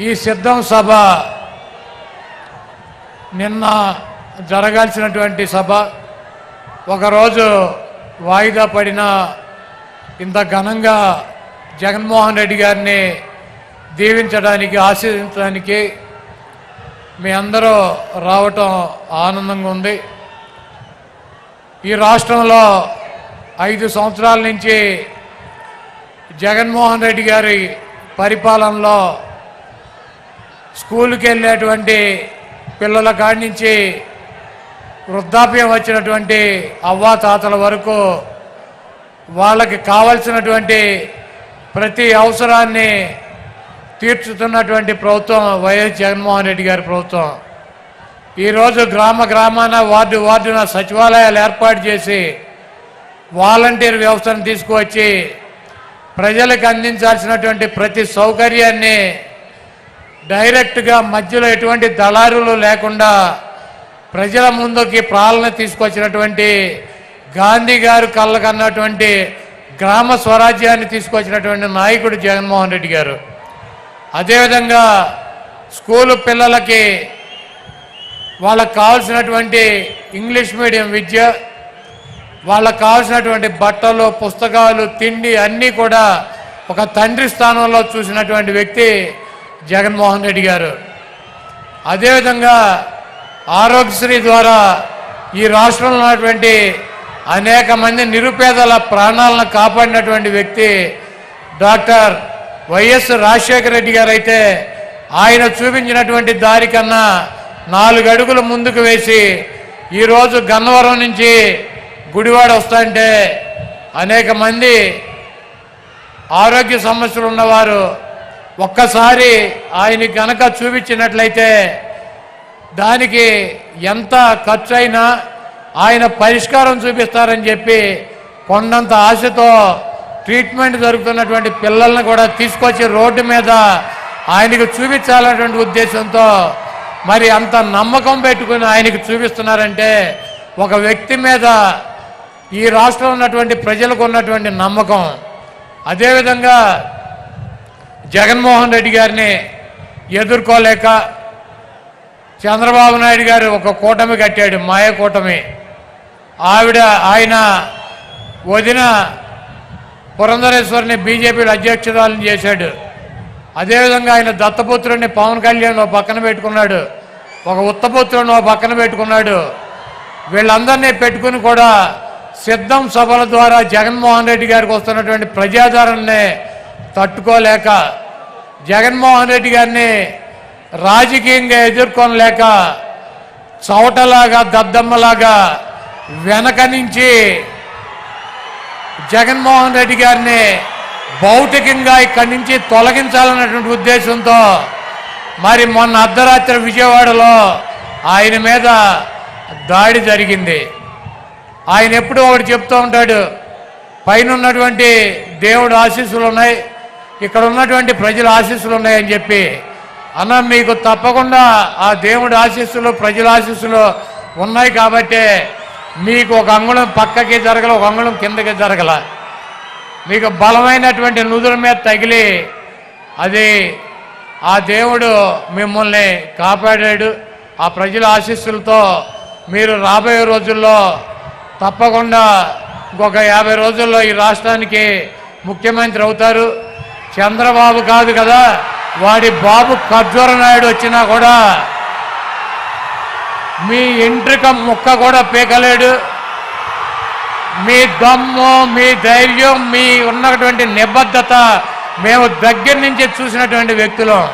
ఈ సిద్ధం సభ నిన్న జరగాల్సినటువంటి సభ ఒకరోజు వాయిదా పడిన ఇంత ఘనంగా జగన్మోహన్ రెడ్డి గారిని దీవించడానికి ఆశీర్వదించడానికి మీ అందరూ రావటం ఆనందంగా ఉంది. ఈ రాష్ట్రంలో 5 సంవత్సరాల నుంచి జగన్మోహన్ రెడ్డి గారి పరిపాలనలో స్కూల్కి వెళ్ళేటువంటి పిల్లల కాడి నుంచి వృద్ధాప్యం వచ్చినటువంటి అవ్వాతాతల వరకు వాళ్ళకి కావలసినటువంటి ప్రతి అవసరాన్ని తీర్చుతున్నటువంటి ప్రభుత్వం వైఎస్ జగన్మోహన్ రెడ్డి గారి ప్రభుత్వం. ఈరోజు గ్రామాన వార్డున సచివాలయాలు ఏర్పాటు చేసి వాలంటీర్ వ్యవస్థను తీసుకువచ్చి ప్రజలకు అందించాల్సినటువంటి ప్రతి సౌకర్యాన్ని డైరెక్ట్గా మధ్యలో ఎటువంటి దళారులు లేకుండా ప్రజల ముందుకి పాలన తీసుకొచ్చినటువంటి గాంధీ గారు కళ్ళకన్నటువంటి గ్రామ స్వరాజ్యాన్ని తీసుకొచ్చినటువంటి నాయకుడు జగన్మోహన్ రెడ్డి గారు. అదేవిధంగా స్కూలు పిల్లలకి వాళ్ళకు కావాల్సినటువంటి ఇంగ్లీష్ మీడియం విద్య, వాళ్ళకు కావాల్సినటువంటి బట్టలు, పుస్తకాలు, తిండి అన్నీ కూడా ఒక తండ్రి స్థానంలో చూసినటువంటి వ్యక్తి జగన్మోహన్ రెడ్డి గారు. అదేవిధంగా ఆరోగ్యశ్రీ ద్వారా ఈ రాష్ట్రంలో ఉన్నటువంటి అనేక మంది నిరుపేదల ప్రాణాలను కాపాడినటువంటి వ్యక్తి డాక్టర్ వైఎస్ రాజశేఖర రెడ్డి గారు. అయితే ఆయన చూపించినటువంటి దారి కన్నా 4 అడుగులు ముందుకు వేసి ఈరోజు గన్నవరం నుంచి గుడివాడ వస్తుంటే అనేక మంది ఆరోగ్య సమస్యలు ఉన్నవారు ఒక్కసారి ఆయన గనక చూపించినట్లయితే దానికి ఎంత ఖర్చు అయినా ఆయన పరిష్కారం చూపిస్తారని చెప్పి కొండంత ఆశతో ట్రీట్మెంట్ జరుగుతున్నటువంటి పిల్లల్ని కూడా తీసుకొచ్చి రోడ్డు మీద ఆయనకు చూపించాలన్నటువంటి ఉద్దేశంతో మరి అంత నమ్మకం పెట్టుకుని ఆయనకు చూపిస్తున్నారంటే ఒక వ్యక్తి మీద ఈ రాష్ట్రంలో ఉన్నటువంటి ప్రజలకు ఉన్నటువంటి నమ్మకం. అదేవిధంగా జగన్మోహన్ రెడ్డి గారిని ఎదుర్కోలేక చంద్రబాబు నాయుడు గారు ఒక కూటమి కట్టాడు, మాయ కూటమి. ఆయన వదిన పురంధరేశ్వరిని బీజేపీలో అధ్యక్షురాలను చేశాడు. అదేవిధంగా ఆయన దత్తపుత్రుడిని పవన్ కళ్యాణ్ ఓ పక్కన పెట్టుకున్నాడు, ఒక ఉత్తపుత్రుడిని ఓ పక్కన పెట్టుకున్నాడు. వీళ్ళందరినీ పెట్టుకుని కూడా సిద్ధం సభల ద్వారా జగన్మోహన్ రెడ్డి గారికి వస్తున్నటువంటి ప్రజాదరణని తట్టుకోలేక జగన్మోహన్ రెడ్డి గారిని రాజకీయంగా ఎదుర్కొనలేక చౌటలాగా దద్దమ్మలాగా వెనక నుంచి జగన్మోహన్ రెడ్డి గారిని భౌతికంగా ఇక్కడి నుంచి తొలగించాలన్నటువంటి ఉద్దేశంతో మరి మొన్న అర్ధరాత్రి విజయవాడలో ఆయన మీద దాడి జరిగింది. ఆయన ఎప్పుడూ ఒకటి చెప్తూ ఉంటాడు, పైన ఉన్నటువంటి దేవుడు ఆశీస్సులు ఉన్నాయి, ఇక్కడ ఉన్నటువంటి ప్రజల ఆశీస్సులు ఉన్నాయని చెప్పి. అన్న మీకు తప్పకుండా ఆ దేవుడి ఆశీస్సులు ప్రజల ఆశీస్సులు ఉన్నాయి కాబట్టి మీకు ఒక అంగుళం పక్కకి జరగల, ఒక అంగుళం కిందకి జరగల. మీకు బలమైనటువంటి నుదుల మీద తగిలి అది ఆ దేవుడు మిమ్మల్ని కాపాడాడు. ఆ ప్రజల ఆశీస్సులతో మీరు రాబోయే రోజుల్లో తప్పకుండా ఇంకొక 50 రోజుల్లో ఈ రాష్ట్రానికి ముఖ్యమంత్రి అవుతారు. చంద్రబాబు కాదు కదా, వాడి బాబు ఖర్జూర నాయుడు వచ్చినా కూడా మీ ఎంట్రిక ముక్క కూడా పీకలేడు. మీ దమ్ము, మీ ధైర్యం, మీ ఉన్నటువంటి నిబద్ధత మేము దగ్గర నుంచి చూసినటువంటి వ్యక్తులం.